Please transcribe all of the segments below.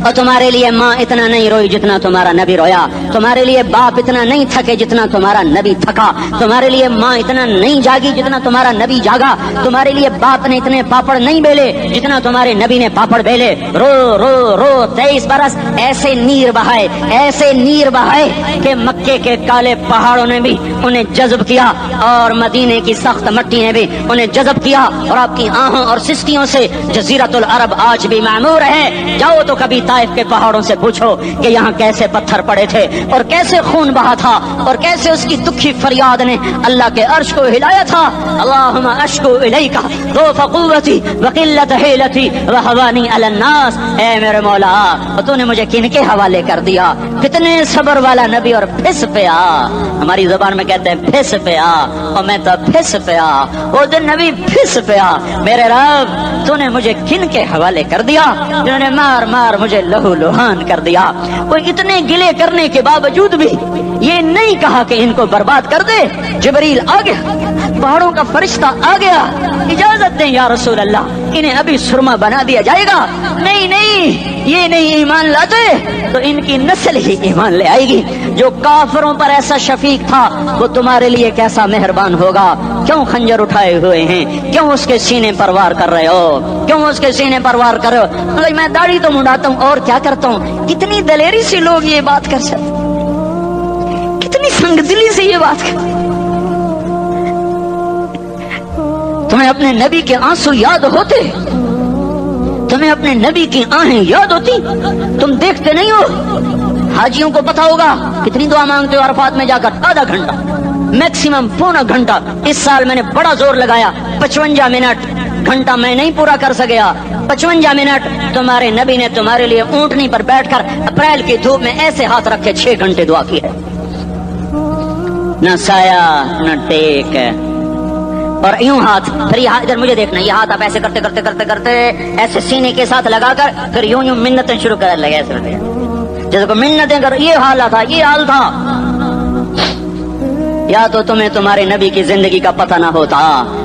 اور تمہارے لیے ماں اتنا نہیں روئی جتنا تمہارا نبی رویا، تمہارے لیے باپ اتنا نہیں تھکے جتنا تمہارا نبی تھکا، تمہارے لیے ماں اتنا نہیں جاگی جتنا تمہارا نبی جاگا، تمہارے لیے باپ نے اتنے پاپڑ نہیں بیلے جتنا تمہارے نبی نے پاپڑ بیلے۔ رو رو رو 23 برس ایسے نیر بہائے، ایسے نیر بہائے کہ مکے کے کالے پہاڑوں نے بھی انہیں جذب کیا اور مدینے کی سخت مٹی نے بھی انہیں جذب کیا، اور آپ کی آہوں اور سستیوں سے جزیرت العرب آج بھی معمور ہے۔ جاؤ تو کبھی طائف کے پہاڑوں سے پوچھو کہ یہاں کیسے پتھر پڑے تھے اور کیسے خون بہا تھا اور کیسے اس کی دکھی فریاد نے اللہ کے عرش کو ہلایا تھا۔ اللہم اشکو الیک ضعف قوتی وقلت حیلتی وہوانی علی الناس، اے میرے مولا تو نے مجھے کن کے حوالے کر دیا؟ کتنے صبر والا نبی اور پھس پیا، ہماری زبان میں کہتے ہیں پھس پیا، اور میں تو پھس پیا، وہ دن نبی پھس پیا۔ میرے رب تو نے مجھے کن کے حوالے کر دیا جنہوں نے مار مار مجھے لہو لہان کر دیا؟ وہ اتنے گلے کرنے کے باوجود بھی یہ نہیں کہا کہ ان کو برباد کر دے۔ جبریل آ گیا، پہاڑوں کا فرشتہ آ گیا، اجازت دیں یا رسول اللہ، انہیں ابھی سرما بنا دیا جائے گا۔ نہیں نہیں، یہ نہیں ایمان لاتے تو ان کی نسل ہی ایمان لے آئے گی۔ جو کافروں پر ایسا شفیق تھا وہ تمہارے لیے کیسا مہربان ہوگا؟ کیوں خنجر اٹھائے ہوئے ہیں؟ کیوں اس کے سینے پر وار کر رہے ہو؟ کیوں اس کے سینے پر وار کر رہے ہو؟ میں داڑھی تو منڈاتا ہوں اور کیا کرتا ہوں۔ کتنی دلیری سے لوگ یہ بات کر سکتے، کتنی سنگ دلی سے یہ بات کر۔ تمہیں اپنے نبی کے آنسو یاد ہوتے؟ تمہیں اپنے نبی کی آہیں یاد ہوتی؟ تم دیکھتے نہیں ہو؟ حاجیوں کو پتا ہوگا کتنی دعا مانگتے ہو عرفات میں جا کر؟ آدھا گھنٹہ، میکسیمم پونا گھنٹہ۔ اس سال میں نے بڑا زور لگایا، 55 منٹ، گھنٹہ میں نہیں پورا کر سکیا۔ 55 منٹ تمہارے نبی نے تمہارے لیے اونٹنی پر بیٹھ کر اپریل کی دھوپ میں ایسے ہاتھ رکھے 6 گھنٹے دعا کی ہے، نہ سایہ نہ ٹیک، اور یوں ہاتھ، پھر یہ ادھر مجھے دیکھنا، یہ ہاتھ آپ ایسے کرتے کرتے کرتے کرتے ایسے سینے کے ساتھ لگا کر پھر یوں یوں منتیں شروع کر لگے، ایسے جیسے کو منتیں کر۔ یہ حال تھا، یہ حال تھا۔ یا تو تمہیں تمہارے نبی کی زندگی کا پتہ نہ ہوتا،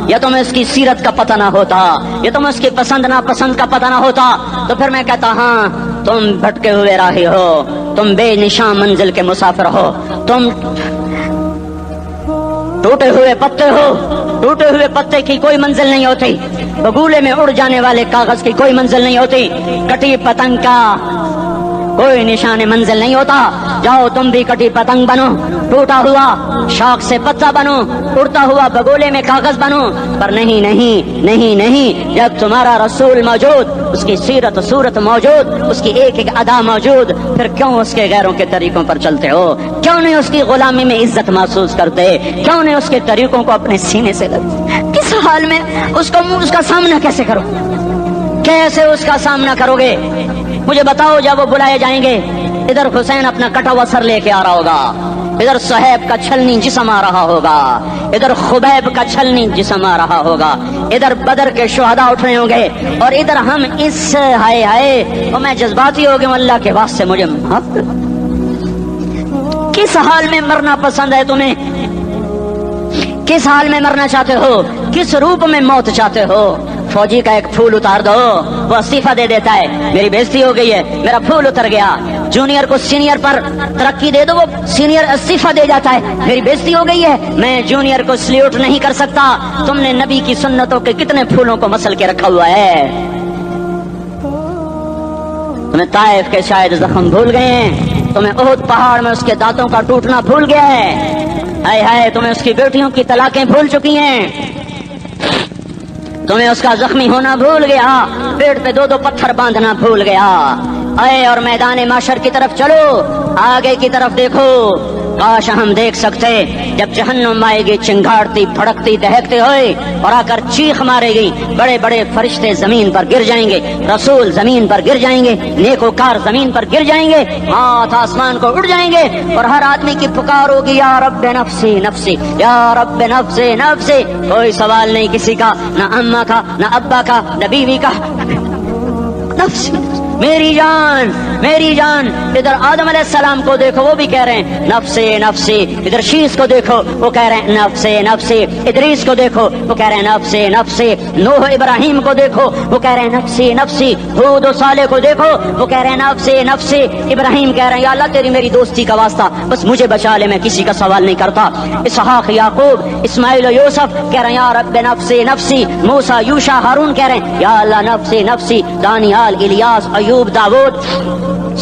یا تمہیں اس کی سیرت کا پتہ نہ ہوتا، یا تمہیں اس کی پسند ناپسند کا پتہ نہ ہوتا، تو پھر میں کہتا ہاں تم بھٹکے ہوئے راہی ہو، تم بے نشان منزل کے مسافر ہو، تم ٹوٹے ہوئے پتے ہو۔ ٹوٹے ہوئے پتے کی کوئی منزل نہیں ہوتی، بگولے میں اڑ جانے والے کاغذ کی کوئی منزل نہیں ہوتی، کٹی پتنگ کا کوئی نشان منزل نہیں ہوتا۔ جاؤ تم بھی کٹی پتنگ بنو، ٹوٹا ہوا شاخ سے پتا بنو، اڑتا ہوا بگولے میں کاغذ بنو، پر نہیں نہیں نہیں نہیں، جب تمہارا رسول موجود، اس کی سیرت صورت موجود، اس کی ایک ایک ادا موجود، پھر کیوں اس کے غیروں کے طریقوں پر چلتے ہو؟ کیوں نہیں اس کی غلامی میں عزت محسوس کرتے؟ کیوں نہیں اس کے طریقوں کو اپنے سینے سے لگتے؟ کس حال میں اس کا سامنا کیسے کرو؟ کیسے اس کا سامنا کرو گے؟ مجھے بتاؤ، جب وہ بلائے جائیں گے، ادھر حسین اپنا کٹا ہوا سر لے کے آ رہا ہوگا، ادھر صہیب کا چھلنی جسم آ رہا ہوگا، ادھر خبیب کا چھلنی جسم آ رہا ہوگا، ادھر بدر کے شہداء اٹھ رہے ہوں گے، اور ادھر ہم اس ہائے ہائے، اور میں جذباتی ہو گیا ہوں، اللہ کے واسطے مجھے معاف کر۔ کس حال میں مرنا پسند ہے تمہیں؟ کس حال میں مرنا چاہتے ہو؟ کس روپ میں موت چاہتے ہو؟ فوجی کا ایک پھول اتار دو، وہ استعفیٰ دے دیتا ہے، میری بےزتی ہو گئی ہے، میرا پھول اتر گیا۔ جونیئر کو سینئر پر ترقی دے دو، وہ سینئر استعفیٰ دے جاتا ہے، میری بےزتی ہو گئی ہے، میں جونیئر کو سلیوٹ نہیں کر سکتا۔ تم نے نبی کی سنتوں کے کتنے پھولوں کو مسل کے رکھا ہوا ہے؟ تمہیں طائف کے شاید زخم بھول گئے ہیں، تمہیں احد پہاڑ میں اس کے دانتوں کا ٹوٹنا بھول گیا ہے، ہائے ہائے تمہیں اس کی بیٹیوں کی طلاقیں بھول چکی ہیں، تمہیں اس کا زخمی ہونا بھول گیا، پیٹ پہ 2 پتھر باندھنا بھول گیا۔ اے اور میدان معاشر کی طرف چلو، آگے کی طرف دیکھو۔ کاش ہم دیکھ سکتے جب جہنم آئے گی چنگاڑتی بھڑکتی دہکتے ہوئے اور آ کر چیخ مارے گی، بڑے بڑے فرشتے زمین پر گر جائیں گے، رسول زمین پر گر جائیں گے، نیکوکار زمین پر گر جائیں گے، ہاتھ آسمان کو اڑ جائیں گے، اور ہر آدمی کی پکار ہوگی یا رب نفسی نفسی، یا رب نفسی نفسی۔ کوئی سوال نہیں کسی کا، نہ اماں کا، نہ ابا کا، نہ بیوی کا، نفسی میری جان میری جان. ادھر آدم علیہ السلام کو دیکھو وہ بھی کہہ رہے ہیں نفسی نفسی. ادھر شیس کو دیکھو وہ کہہ رہے ہیں نفسی نفسی. ادریس کو دیکھو وہ کہہ رہے ہیں نفسی نفسی. نوح ابراہیم کو دیکھو وہ کہہ رہے ہیں نفسی نفسی. ہود و صالح کو دیکھو وہ کہہ رہے ہیں نفسی نفسی. ابراہیم کہہ رہے ہیں یا اللہ تیری میری دوستی کا واسطہ بس مجھے بچا لے میں کسی کا سوال نہیں کرتا. اسحاق یعقوب اسماعیل و یوسف کہہ رہے ہیں یا رب نفسی نفسی. موسیٰ یوشع ہارون کہہ رہے ہیں یا اللہ نفسی نفسی. دانیال الیاس ایوب داؤد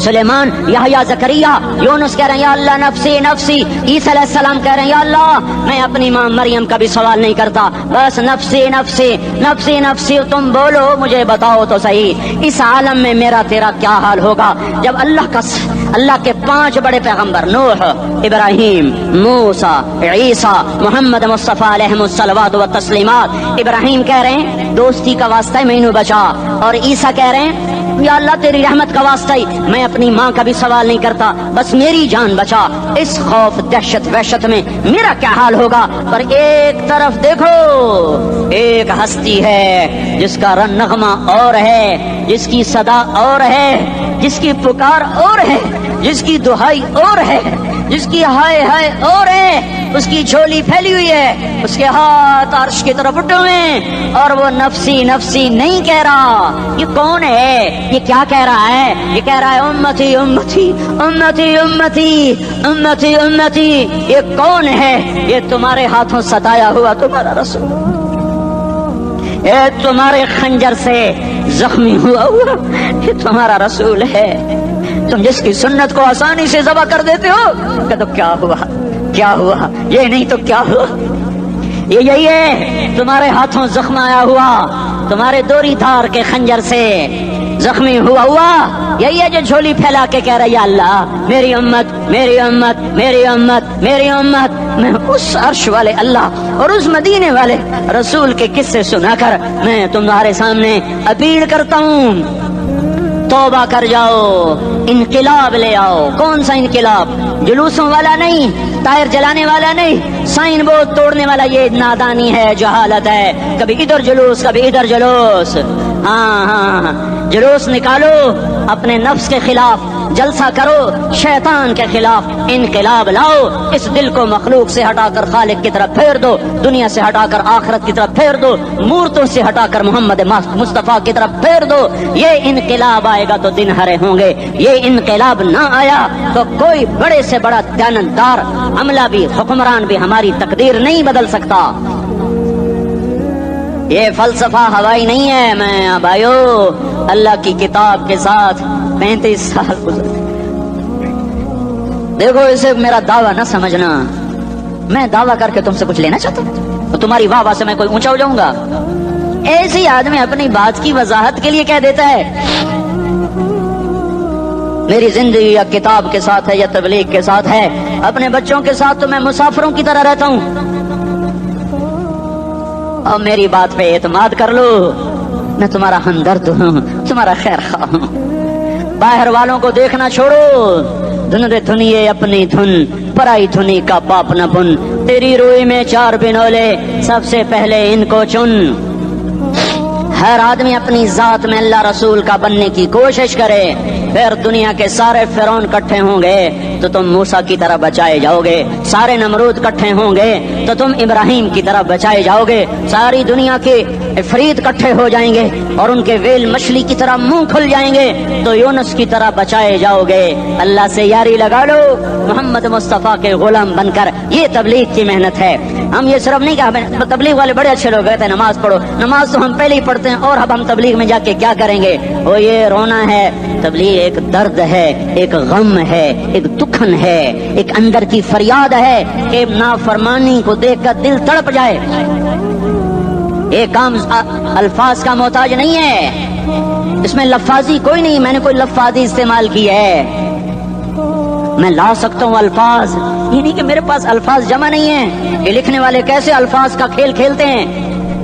سلیمان یحییٰ زکریا یونس کہہ رہے ہیں یا اللہ نفسی نفسی. عیسیٰ علیہ السلام کہہ رہے ہیں یا اللہ میں اپنی ماں مریم کا بھی سوال نہیں کرتا بس نفسی نفسی نفسی نفسی. تم بولو مجھے بتاؤ تو صحیح اس عالم میں میرا تیرا کیا حال ہوگا جب اللہ کے 5 بڑے پیغمبر نوح ابراہیم موسیٰ عیسیٰ محمد مصطفیٰ علیہ الصلوات و تسلیمات. ابراہیم کہہ رہے ہیں دوستی کا واسطہ ہے مینوں بچا اور عیسیٰ کہہ رہے ہیں یا اللہ تیری رحمت کا واسطہ ہی میں اپنی ماں کا بھی سوال نہیں کرتا بس میری جان بچا. اس خوف دہشت وحشت میں میرا کیا حال ہوگا. پر ایک طرف دیکھو ایک ہستی ہے جس کا نغمہ اور ہے جس کی صدا اور ہے جس کی پکار اور ہے جس کی دہائی اور ہے جس کی ہائے ہائے اور ہے. اس کی جھولی پھیلی ہوئی ہے اس کے ہاتھ عرش کی طرف اٹھے ہوئے ہیں اور وہ نفسی نفسی نہیں کہہ رہا. یہ کون ہے یہ کیا کہہ رہا ہے. یہ کہہ رہا ہے امتی امتی امتی امتی امتی امتی. یہ کون ہے یہ تمہارے ہاتھوں ستایا ہوا تمہارا رسول یہ تمہارے خنجر سے زخمی ہوا یہ تمہارا رسول ہے. تم جس کی سنت کو آسانی سے ذبح کر دیتے ہو کہ تو کیا ہوا کیا ہوا یہ نہیں تو کیا ہوا. یہ یہی ہے تمہارے ہاتھوں زخم آیا ہوا تمہارے دوری دھار کے خنجر سے زخمی ہوا یہی ہے جو جھولی پھیلا کے کہہ رہا ہے یا اللہ میری امت میری امت میری امت میری امت. میں اس عرش والے اللہ اور اس مدینے والے رسول کے قصے سنا کر میں تمہارے سامنے اپیل کرتا ہوں توبہ کر جاؤ انقلاب لے آؤ. کون سا انقلاب جلوسوں والا نہیں ٹائر جلانے والا نہیں سائن بورڈ توڑنے والا. یہ نادانی ہے جہالت ہے. کبھی ادھر جلوس کبھی ادھر جلوس. ہاں جلوس نکالو اپنے نفس کے خلاف جلسہ کرو شیطان کے خلاف انقلاب لاؤ. اس دل کو مخلوق سے ہٹا کر خالق کی طرف پھیر دو دنیا سے ہٹا کر آخرت کی طرف پھیر دو مورتوں سے ہٹا کر محمد مصطفیٰ کی طرف پھیر دو. یہ انقلاب آئے گا تو دن ہرے ہوں گے. یہ انقلاب نہ آیا تو کوئی بڑے سے بڑا دیانتدار عملہ بھی حکمران بھی ہماری تقدیر نہیں بدل سکتا. یہ فلسفہ ہوائی نہیں ہے. میں بھائیو اللہ کی کتاب کے ساتھ 35 سال گزرے. دیکھو اسے میرا دعویٰ نہ سمجھنا. میں دعویٰ کر کے تم سے کچھ لینا چاہتا ہوں تو تمہاری واہ واہ سے میں کوئی اونچا ہو جاؤں گا. ایسے ہی آدمی اپنی بات کی وضاحت کے لیے کہہ دیتا ہے میری زندگی یا کتاب کے ساتھ ہے یا تبلیغ کے ساتھ ہے. اپنے بچوں کے ساتھ تو میں مسافروں کی طرح رہتا ہوں. اور میری بات پہ اعتماد کر لو میں تمہارا ہمدرد ہوں تمہارا خیر خواہ ہوں. باہر والوں کو دیکھنا چھوڑو. دھن رے دھنیے اپنی دھن پرائی دھنی کا پاپ نہ بن. تیری روئی میں 4 بنولے سب سے پہلے ان کو چن. ہر آدمی اپنی ذات میں اللہ رسول کا بننے کی کوشش کرے. پھر دنیا کے سارے فرعون کٹھے ہوں گے تو تم موسیٰ کی طرح بچائے جاؤ گے. سارے نمرود کٹھے ہوں گے تو تم ابراہیم کی طرح بچائے جاؤ گے. ساری دنیا کے عفریت کٹھے ہو جائیں گے اور ان کے ویل مچھلی کی طرح منہ کھل جائیں گے تو یونس کی طرح بچائے جاؤ گے. اللہ سے یاری لگا لو محمد مصطفیٰ کے غلام بن کر. یہ تبلیغ کی محنت ہے. ہم یہ صرف نہیں کہا تبلیغ والے بڑے اچھے لوگ کہتے ہیں نماز پڑھو. نماز تو ہم پہلے ہی پڑھتے ہیں اور اب ہم تبلیغ میں جا کے کیا کریں گے. وہ یہ رونا ہے. تبلیغ ایک درد ہے ایک غم ہے ایک دکھن ہے ایک اندر کی فریاد ہے کہ نافرمانی کو دیکھ کر دل تڑپ جائے. ایک کام الفاظ کا محتاج نہیں ہے. اس میں لفاظی کوئی نہیں. میں نے کوئی لفاظی استعمال کی ہے. میں لا سکتا ہوں الفاظ. یہ نہیں کہ میرے پاس الفاظ جمع نہیں ہیں. یہ لکھنے والے کیسے الفاظ کا کھیل کھیلتے ہیں.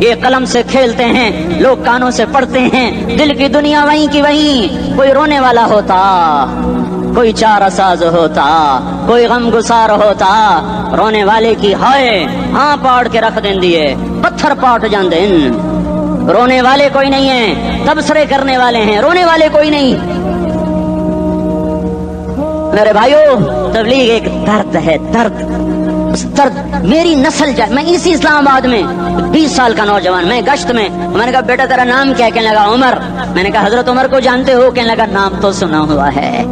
یہ قلم سے کھیلتے ہیں لوگ کانوں سے پڑھتے ہیں. دل کی دنیا وہیں کی وہیں. کوئی رونے والا ہوتا کوئی چارہ ساز ہوتا کوئی غم گسار ہوتا. رونے والے کی ہائے ہاں پاڑ کے رکھ دیں دیے پتھر پاٹ جان دیں. رونے والے کوئی نہیں ہیں. تبصرے کرنے والے ہیں رونے والے کوئی نہیں. میرے بھائیوں تبلیغ ایک درد ہے، درد درد میری نسل جائے. میں اسی اسلام آباد میں 20 سال کا نوجوان، میں گشت میں نے کہا بیٹا تیرا نام کیا؟ کہنے لگا عمر. میں نے کہا حضرت عمر کو جانتے ہو؟ کہنے لگا نام تو سنا ہوا ہے.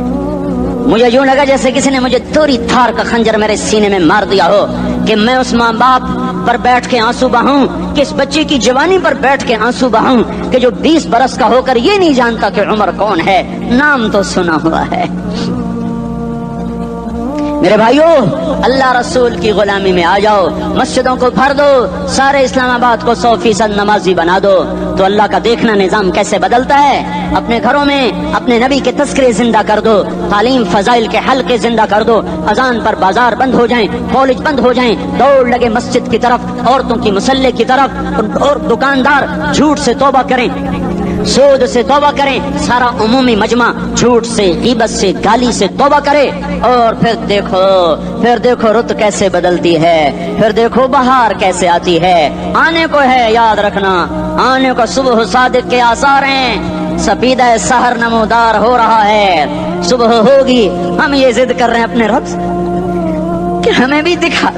مجھے یوں لگا جیسے کسی نے مجھے توری تھار کا خنجر میرے سینے میں مار دیا ہو کہ میں اس ماں باپ پر بیٹھ کے آنسو بہاؤں، کہ اس بچے کی جوانی پر بیٹھ کے آنسو بہاؤں کہ جو 20 برس کا ہو کر یہ نہیں جانتا کہ عمر کون ہے. نام تو سنا ہوا ہے. میرے بھائیوں اللہ رسول کی غلامی میں آ جاؤ، مسجدوں کو بھر دو، سارے اسلام آباد کو 100% نمازی بنا دو، تو اللہ کا دیکھنا نظام کیسے بدلتا ہے. اپنے گھروں میں اپنے نبی کے تذکرے زندہ کر دو، تعلیم فضائل کے حلقے زندہ کر دو، اذان پر بازار بند ہو جائیں، کالج بند ہو جائیں، دوڑ لگے مسجد کی طرف، عورتوں کی مصلے کی طرف، اور دکاندار جھوٹ سے توبہ کریں، سود سے توبہ کریں، سارا عمومی مجمع جھوٹ سے، غیبت سے، گالی سے توبہ کرے. اور پھر دیکھو رت کیسے بدلتی ہے، پھر دیکھو بہار کیسے آتی ہے. آنے کو ہے، یاد رکھنا، آنے کو صبح صادق کے آثار ہیں. سپیدہ سحر نمودار ہو رہا ہے، صبح ہوگی. ہم یہ ضد کر رہے ہیں اپنے رب کہ ہمیں بھی دکھا.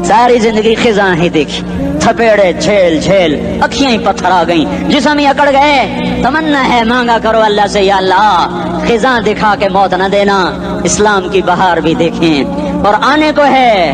ساری زندگی خزاں ہی دیکھی، تھپیڑے جھیل جھیل، اکھیاں ہی پتھر آ گئیں، جسم ہی اکڑ گئے. تمنا ہے مانگا کرو اللہ سے، یا اللہ خزاں دکھا کے موت نہ دینا، اسلام کی بہار بھی دیکھیں. اور آنے کو ہے،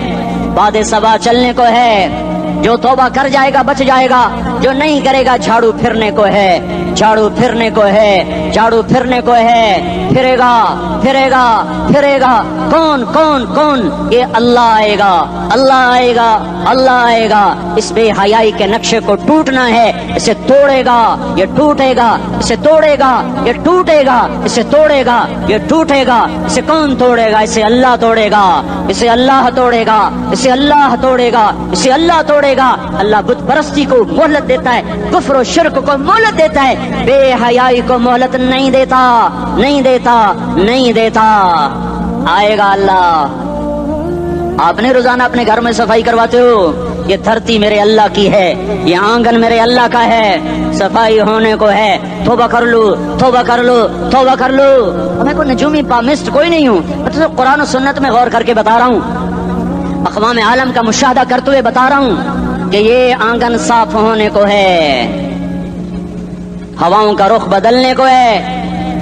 باد صبا چلنے کو ہے. جو توبہ کر جائے گا بچ جائے گا، جو نہیں کرے گا جھاڑو پھرنے کو ہے، جھاڑو پھرنے کو ہے، جھاڑو پھرنے کو ہے. پھرے گا پھرے گا پھرے گا. کون کون کون؟ یہ اللہ آئے گا، اللہ آئے گا، اللہ آئے گا. اس بے حیائی کے نقشے کو ٹوٹنا ہے. اسے توڑے گا یہ ٹوٹے گا، اسے توڑے گا یہ ٹوٹے گا، اسے توڑے گا یہ ٹوٹے گا. اسے کون توڑے گا؟ اسے اللہ توڑے گا، اسے اللہ توڑے گا، اسے اللہ توڑے گا، اسے اللہ توڑے گا. اللہ بت پرستی کو مہلت دیتا ہے، کفر و شرک کو مہلت دیتا ہے، بے حیائی کو مہلت نہیں دیتا، نہیں دیتا، نہیں دیتا. آئے گا اللہ. آپ نے روزانہ اپنے گھر میں صفائی کرواتے ہو؟ یہ دھرتی میرے اللہ کی ہے، یہ آنگن میرے اللہ کا ہے، صفائی ہونے کو ہے. توبہ کر لو، توبہ کر لو، توبہ کر لو. میں کوئی نجومی پامسٹ کوئی نہیں ہوں، میں تو قرآن و سنت میں غور کر کے بتا رہا ہوں، اقوام عالم کا مشاہدہ کرتے ہوئے بتا رہا ہوں کہ یہ آنگن صاف ہونے کو ہے، ہواؤں کا رخ بدلنے کو ہے،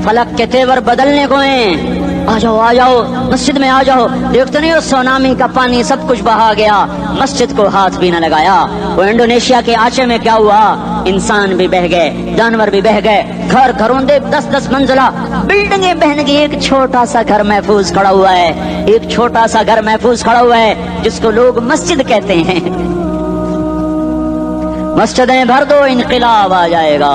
فلک کے تیور بدلنے کو ہیں. آ جاؤ آ جاؤ مسجد میں آ جاؤ. دیکھتے نہیں ہو سونامی کا پانی سب کچھ بہا گیا، مسجد کو ہاتھ بھی نہ لگایا. وہ انڈونیشیا کے آچے میں کیا ہوا؟ انسان بھی بہ گئے، جانور بھی بہ گئے، گھر گھروندے 10-10 منزلہ بلڈنگیں بہن گئی. ایک چھوٹا سا گھر محفوظ کھڑا ہوا ہے، ایک چھوٹا سا گھر محفوظ کھڑا ہوا ہے جس کو لوگ مسجد کہتے ہیں. مسجدیں بھر دو، انقلاب آ جائے گا.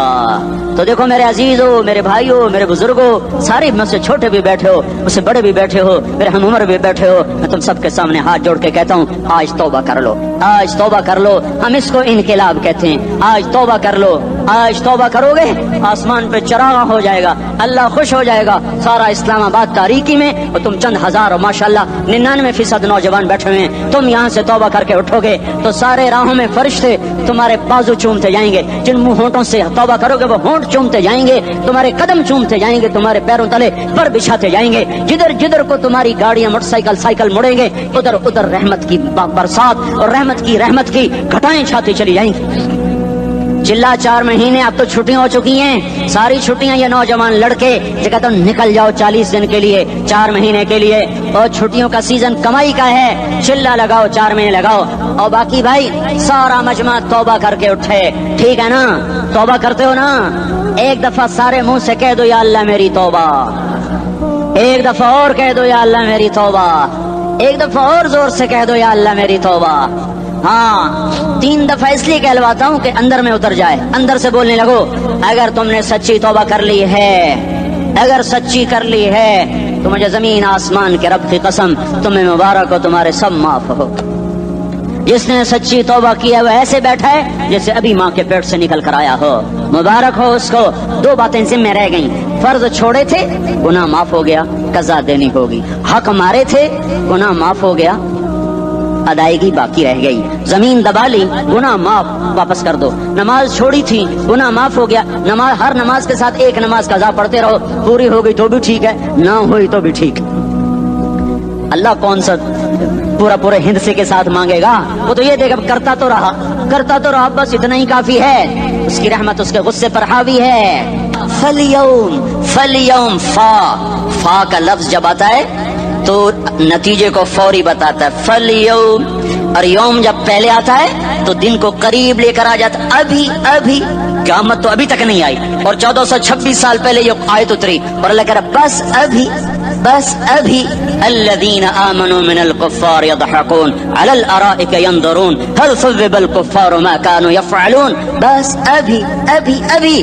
تو دیکھو میرے عزیزو، میرے بھائیو، میرے بزرگوں، سارے مجھ سے چھوٹے بھی بیٹھے ہو، مجھ سے بڑے بھی بیٹھے ہو، میرے ہم عمر بھی بیٹھے ہو، میں تم سب کے سامنے ہاتھ جوڑ کے کہتا ہوں آج توبہ کر لو، آج توبہ کر لو. ہم اس کو انقلاب کہتے ہیں. آج توبہ کر لو، آج توبہ کرو گے آسمان پہ چراغاں ہو جائے گا، اللہ خوش ہو جائے گا. سارا اسلام آباد تاریکی میں، اور تم چند ہزار اور ماشاءاللہ 99% نوجوان بیٹھے ہوئے ہیں. تم یہاں سے توبہ کر کے اٹھو گے تو سارے راہوں میں فرشتے تمہارے بازو چومتے جائیں گے. جن منہ ہونٹوں سے توبہ کرو گے وہ ہونٹ چومتے جائیں گے، تمہارے قدم چومتے جائیں گے، تمہارے پیروں تلے پر بچھاتے جائیں گے. جدھر جدھر کو تمہاری گاڑیاں موٹر سائیکل سائیکل مڑیں گے ادھر ادھر رحمت کی برسات اور رحمت کی گھٹائیں چھاتی چلی جائیں گی. چلا 4 مہینے اب تو چھٹیاں ہو چکی ہیں، ساری چھٹیاں یہ نوجوان لڑکے جو کہتے ہیں نکل جاؤ 40 دن کے لیے، 4 مہینے کے لیے. اور چھٹیوں کا سیزن کمائی کا ہے، چلا لگاؤ 4 مہینے لگاؤ. اور باقی بھائی سارا مجمع توبہ کر کے اٹھے، ٹھیک ہے نا؟ توبہ کرتے ہو نا؟ ایک دفعہ سارے منہ سے کہہ دو یا اللہ میری توبہ، ایک دفعہ اور کہہ دو یا اللہ میری توبہ، ایک دفعہ اور زور سے کہہ دو یا اللہ میری توبہ. ہاں 3 دفعہ اس لیے کہلواتا ہوں کہ اندر میں اتر جائے، اندر سے بولنے لگو. اگر تم نے سچی توبہ کر لی ہے، اگر سچی کر لی ہے تو مجھے زمین آسمان کے رب کی قسم تمہیں مبارک ہو، تمہارے سب معاف ہو. جس نے سچی توبہ کی ہے وہ ایسے بیٹھا ہے جیسے ابھی ماں کے پیٹ سے نکل کر آیا ہو. مبارک ہو اس کو. 2 باتیں ذمہ رہ گئیں، فرض چھوڑے تھے گناہ معاف ہو گیا، قضا دینی ہوگی. حق مارے تھے گناہ معاف ہو گیا، ادائیگی باقی رہ گئی. زمین دبا لی گناہ معاف، واپس کر دو. نماز چھوڑی تھی گناہ معاف ہو گیا. نماز ہر نماز کے ساتھ ایک نماز قضا پڑھتے رہو، پوری ہو گئی تو بھی ٹھیک ہے، نہ ہوئی تو بھی ٹھیک. اللہ کون سا پورے ہند سے کے ساتھ مانگے گا؟ وہ تو یہ دیکھ کرتا تو رہا بس اتنا ہی کافی ہے. اس کی رحمت اس کے غصے پر حاوی ہے. فَالْيَوْمِ فا کا لفظ جب آتا ہے تو نتیجے کو فوری بتاتا ہے. فَالْيَوْمِ اور یوم جب پہلے آتا ہے تو دن کو قریب لے کر آ جاتا. ابھی قیامت تو ابھی تک نہیں آئی اور 1426 سال پہلے یہ آیت اتری اور اللہ کہہ رہا بس ابھی الذین آمنوا من الکفار یضحکون علی الارائک ینظرون هل ثوب الکفار ما كانوا یفعلون. بس ابھی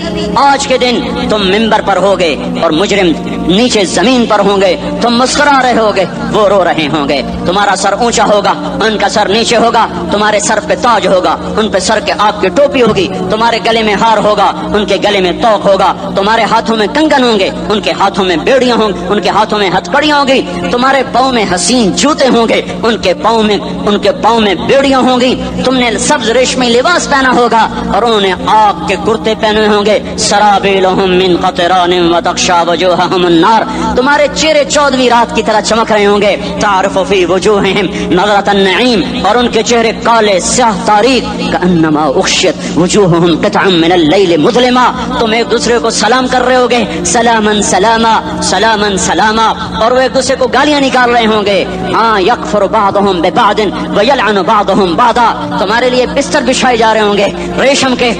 آج کے دن تم منبر پر ہوگے اور مجرم نیچے زمین پر ہوں گے. تم مسکرا رہے ہوگے، وہ رو رہے ہوں گے. تمہارا سر اونچا ہوگا، ان کا سر نیچے ہوگا. تمہارے سر پہ تاج ہوگا، ان پہ سر کے آگ کی ٹوپی ہوگی. تمہارے گلے میں ہار ہوگا، ان کے گلے میں توق ہوگا. تمہارے ہاتھوں میں کنگن ہوں گے، ان کے ہاتھوں میں بیڑیاں ہوں گی، ان کے ہاتھوں میں ہتھکڑیاں ہوں گی. تمہارے پاؤں میں حسین جوتے ہوں گے، ان کے پاؤں میں بیڑیاں ہوں گی. تم نے سبز ریشمی لباس پہنا ہوگا اور انہوں نے آگ کے کرتے پہنے ہوں گے. سرابیلہم من قطران وتغشی وجوہہم النار. تمہارے چہرے 14ویں رات کی طرح چمک رہے ہوں گے. تعرف فی وجوہہم نظرۃ النعیم. اور ان کے چہرے کالے سیاہ تاریک. کأنما اغشیت وجوہہم قطعا من اللیل مظلما. تم ایک دوسرے کو سلام کر رہے ہوگے، سلامن سلاما سلامن سلاما. اور وہ ایک دوسرے کو گالیاں نکال رہے ہوں گے. ہاں یکفر بعضهم ببعض ویلعن بعضهم بعضا. تمہارے لیے بستر بچھائے جا رہے ہوں گے ریشم کے.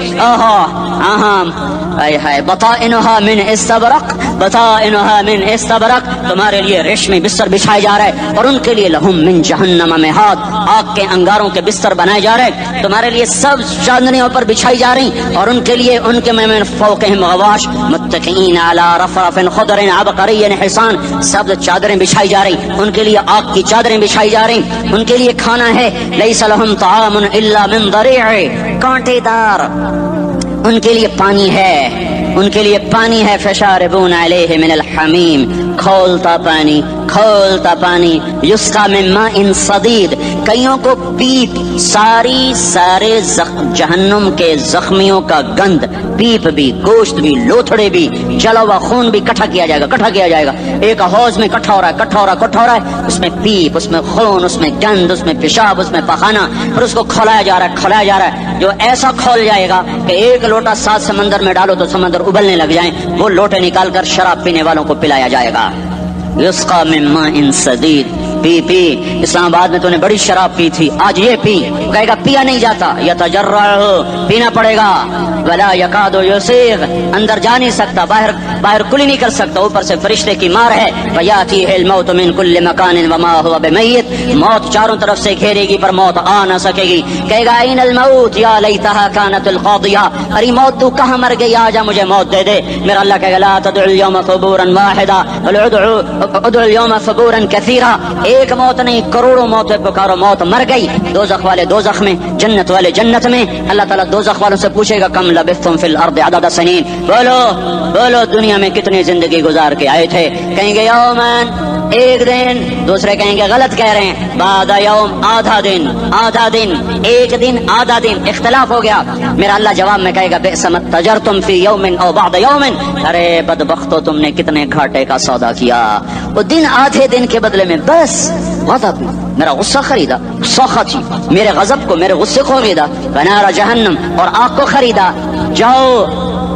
بطائنها من استبرق. تمہارے لیے ریشمی بستر بچھائے جا رہے ہیں اور ان کے لیے لہم من جہنم مہاد. آگ کے انگاروں کے بستر بنائے جا رہے ہیں. تمہارے لیے سب چادریں پر بچھائی جا رہی اور ان کے لیے ان کے من فوقہم غواش متکئین علی رفرف خضر عبقری حصان. سب چادریں بچھائی جا رہی، ان کے لیے آگ کی چادریں بچھائی جا رہی. ان کے لیے کھانا ہے لیس لہم طعام الا من ضریع، کانٹے دار. ان کے لیے پانی ہے فشاربون علیہ من الحمیم، کھولتا پانی. یسقا من ماء صدید. کئیوں کو پیپ سارے جہنم کے زخمیوں کا گند، پیپ بھی، گوشت بھی، لوتھڑے بھی، جلا ہوا خون بھی کٹھا کیا جائے گا. ایک حوض میں کٹھا ہو رہا ہے. اس میں پیپ، اس میں خون، اس میں گند، اس میں پیشاب، اس میں پخانہ، اور اس کو کھولایا جا رہا ہے جو ایسا کھول جائے گا کہ ایک لوٹا 7 سمندر میں ڈالو تو سمندر ابلنے لگ جائیں. وہ لوٹے نکال کر شراب پینے والوں کو پلایا جائے گا. یسقا من ماء صدید. پی اسلام آباد میں تو نے بڑی شراب پی تھی، آج یہ پی. کہے گا پیا نہیں جاتا، یتجرعہ، پینا پڑے گا. ولا یکاد یسیغ، اندر جا نہیں سکتا، باہر کلی نہیں کر سکتا. اوپر سے فرشتے کی مار ہے. فیاتیہ الموت من کل مکان وما هو بمیت. موت چاروں طرف سے گھیرے گی پر موت آ نہ سکے گی. کہے گا این الموت یا لیتها كانت القاضیہ. ارے موت تو کہاں مر گئی، آجا مجھے موت دے دے. میرا اللہ کہے گا لا تدعوا اليوم ثبورا واحدا بل ادعوا اليوم ثبورا كثيرا. ایک موت نہیں، کروڑوں موتیں پکارو. موت مر گئی. دوزخ والے دوزخ میں، جنت والے جنت میں. اللہ تعالیٰ دوزخ والوں سے پوچھے گا کم لبثتم فی الارض عدد سنین. بولو دنیا میں کتنی زندگی گزار کے آئے تھے. کہیں گے یومن، ایک دن. دوسرے کہیں گے غلط کہہ رہے ہیں، بعد یوم، آدھا دن، ایک دن، آدھا دن. اختلاف ہو گیا. میرا اللہ جواب میں کہے گا بئس ما تجرتم فی یوم او بعد یوم. ارے بدبختو، تم نے کتنے گھاٹے کا سودا کیا. وہ دن آدھے دن کے بدلے میں بس غضب، میرا غصہ خریدا، سوختی میرے غضب کو، میرے غصے کو خریدا. بنار جہنم، اور آگ کو خریدا. جاؤ،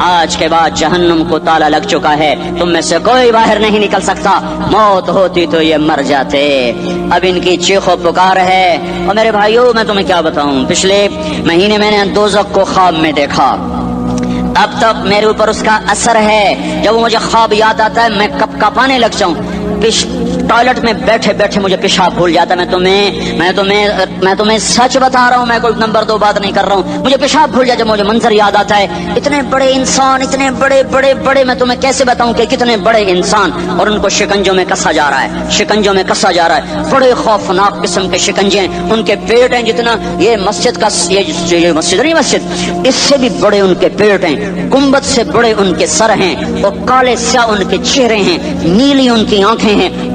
آج کے بعد جہنم کو تالا لگ چکا ہے، تم میں سے کوئی باہر نہیں نکل سکتا. موت ہوتی تو یہ مر جاتے. اب ان کی چیخ و پکار ہے. اور میرے بھائیوں، میں تمہیں کیا بتاؤں، پچھلے مہینے میں نے دوزخ کو خواب میں دیکھا. اب تک میرے اوپر اس کا اثر ہے. جب مجھے خواب یاد آتا ہے میں کپ کپانے لگ جاؤں. ٹوائلٹ میں بیٹھے بیٹھے مجھے پیشاب بھول جاتا. میں تمہیں سچ بتا رہا ہوں، میں کوئی نمبر 2 بات نہیں کر رہا ہوں. مجھے پیشاب بھول جاتا جب مجھے منظر یاد آتا ہے. اتنے بڑے انسان، اتنے بڑے میں تمہیں کیسے بتاؤں کہ کتنے بڑے انسان، اور ان کو شکنجوں میں کسا جا رہا ہے. بڑے خوفناک قسم کے شکنجے ہیں. ان کے پیٹ ہیں جتنا یہ مسجد کا، یہ مسجد نہیں، مسجد اس سے بھی بڑے ان کے پیٹ ہیں. گنبد سے بڑے ان کے سر ہیں. اور کالے سیاہ ان کے چہرے ہیں. نیلی ان کی آنکھیں ہیں.